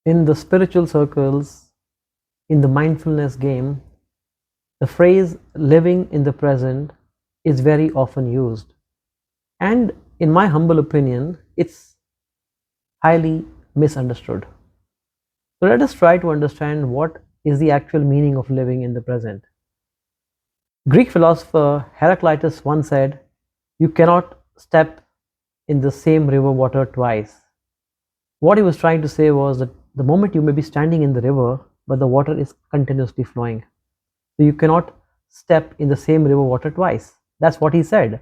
In the spiritual circles, in the mindfulness game, the phrase living in the present is very often used. And in my humble opinion, it's highly misunderstood. So let us try to understand what is the actual meaning of living in the present. Greek philosopher Heraclitus once said, "You cannot step in the same river water twice." What he was trying to say was that the moment you may be standing in the river, but the water is continuously flowing. So you cannot step in the same river water twice. That's what he said.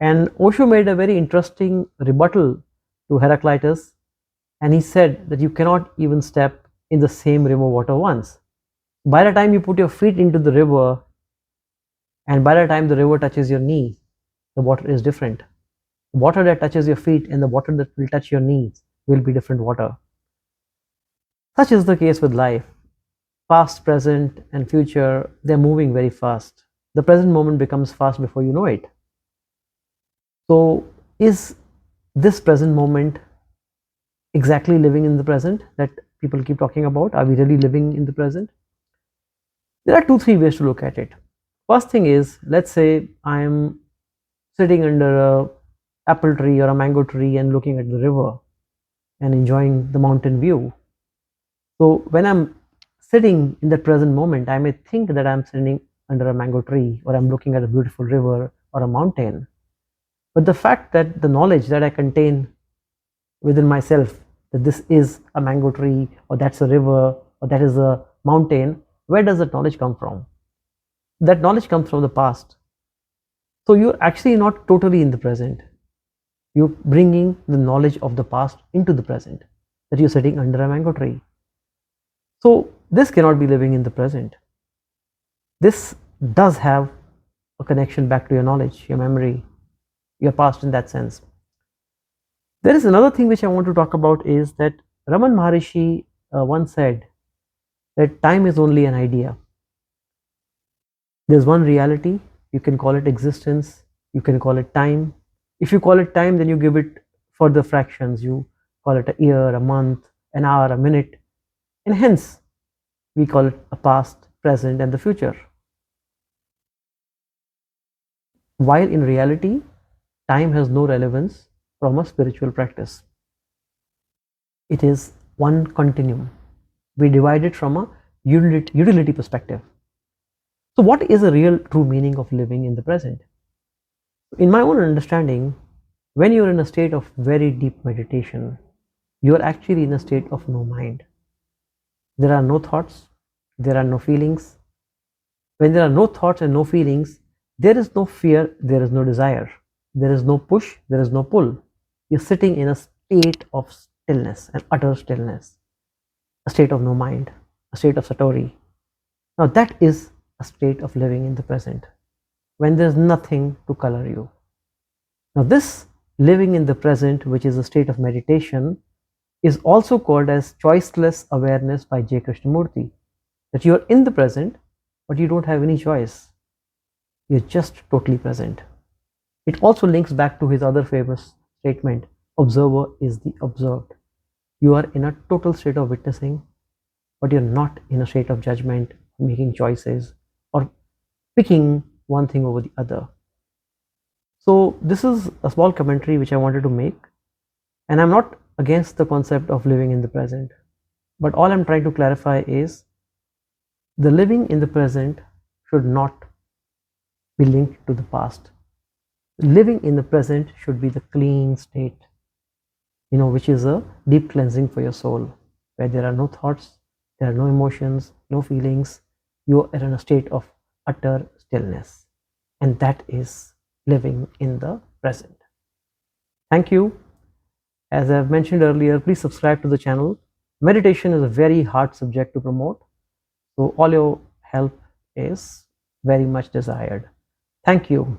And Osho made a very interesting rebuttal to Heraclitus, and he said that you cannot even step in the same river water once. By the time you put your feet into the river, and by the time the river touches your knee, the water is different. The water that touches your feet and the water that will touch your knees will be different water. Such is the case with life. Past, present, and future, they're moving very fast. The present moment becomes fast before you know it. So, is this present moment exactly living in the present that people keep talking about? Are we really living in the present? There are 2, 3 ways to look at it. First thing is, let's say I am sitting under a apple tree or a mango tree and looking at the river and enjoying the mountain view. So when I'm sitting in the present moment, I may think that I'm sitting under a mango tree or I'm looking at a beautiful river or a mountain. But the fact that the knowledge that I contain within myself, that this is a mango tree or that's a river or that is a mountain, where does that knowledge come from? That knowledge comes from the past. So you're actually not totally in the present. You're bringing the knowledge of the past into the present, that you're sitting under a mango tree. So this cannot be living in the present. This does have a connection back to your knowledge, your memory, your past in that sense. There is another thing which I want to talk about is that Raman Maharishi once said that time is only an idea. There's one reality, you can call it existence, you can call it time. If you call it time, then you give it further fractions. You call it a year, a month, an hour, a minute, and hence we call it a past, present, and the future. While in reality, time has no relevance from a spiritual practice. It is one continuum. We divide it from a utility perspective. So, what is the real true meaning of living in the present? In my own understanding, when you're in a state of very deep meditation, you're actually in a state of no mind. There are no thoughts, there are no feelings. When there are no thoughts and no feelings, there is no fear, there is no desire, there is no push, there is no pull. You're sitting in a state of stillness, an utter stillness, a state of no mind, a state of satori. Now, that is a state of living in the present, when there's nothing to color you. Now, this living in the present, which is a state of meditation, is also called as Choiceless Awareness by J. Krishnamurti. That you are in the present, but you don't have any choice. You're just totally present. It also links back to his other famous statement, observer is the observed. You are in a total state of witnessing, but you're not in a state of judgment, making choices, or picking one thing over the other. So this is a small commentary which I wanted to make, and I'm not against the concept of living in the present, but all I'm trying to clarify is the living in the present should not be linked to the past. Living in the present should be the clean state, which is a deep cleansing for your soul, where there are no thoughts, there are no emotions, no feelings. You are in a state of utter stillness, and that is living in the present. Thank you. As I've mentioned earlier, please subscribe to the channel. Meditation is a very hard subject to promote, so all your help is very much desired. Thank you.